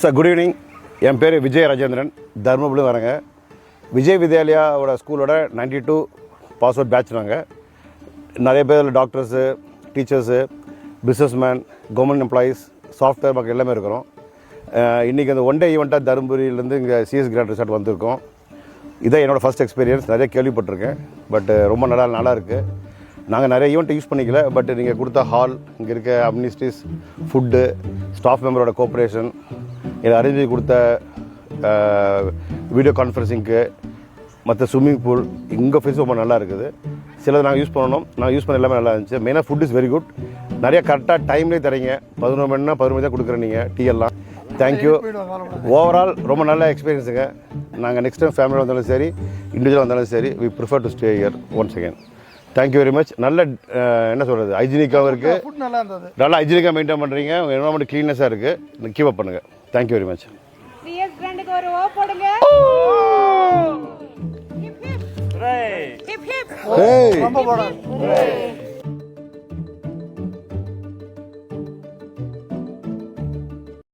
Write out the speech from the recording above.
Sir good evening. என் பேர் விஜய் ராஜேந்திரன், தர்மபுரி வரேங்க. விஜய் வித்யாலயாவோட ஸ்கூலோட 92 பாஸ் அவுட் பேட்ச் நாங்கள். நிறைய பேர் doctors, teachers, businessman, government employees, software மக்கள் எல்லாமே இருக்கிறோம். இன்றைக்கி அந்த ஒன் டே ஈவெண்ட்டாக தருமபுரியிலேருந்து இங்கே சிஎஸ் கிராண்ட் ரிசார்ட் வந்திருக்கோம். இதான் என்னோடய ஃபஸ்ட் எக்ஸ்பீரியன்ஸ். நிறைய கேள்விப்பட்டிருக்கேன், பட் ரொம்ப நல்லா இருக்குது. நாங்கள் நிறைய ஈவெண்ட்டை யூஸ் பண்ணிக்கல, பட் நீங்கள் கொடுத்த ஹால், இங்கே இருக்க அம்னிஸ்டிஸ், ஃபுட்டு, ஸ்டாஃப் மெம்பரோட கோஆப்ரேஷன், இதை அரேஞ்ச் பண்ணி கொடுத்த வீடியோ கான்ஃபரன்சிங்க்கு, மற்ற ஸ்விம்மிங் பூல், இங்கே ஃபீஸ் ரொம்ப நல்லா இருக்குது. சிலது நாங்கள் யூஸ் பண்ணணும், நாங்கள் யூஸ் பண்ண எல்லாமே நல்லா இருந்துச்சு. மெயினாக ஃபுட் இஸ் வெரி குட். நிறைய கரெக்டாக டைம்லேயே தரீங்க. 11 மணினா 11 மணி தான் கொடுக்குறேன் நீங்கள் டீ எல்லாம். தேங்க்யூ. ஓவரால் ரொம்ப நல்ல எக்ஸ்பீரியன்ஸுங்க. நாங்கள் நெக்ஸ்ட் டைம் ஃபேமிலியில் வந்தாலும் சரி, இண்டிவிஜுவலாக வந்தாலும் சரி, we prefer to stay here once again. Thank you very much. நல்ல என்ன சொல்கிறது, ஹைஜீனிக்காகவும் இருக்குது, நல்லா ஹைஜீனிக்காக மெயின்டைன் பண்ணுறீங்க. உங்கள் என்வரான்மெண்ட் க்ளீனஸாக இருக்குது. கீப் அப் பண்ணுங்கள். Thank you very much. சிஎஸ் கிராண்டுக்கு ஒரு ஓ போடுங்க. Hip hip. Hip hip. ஹே.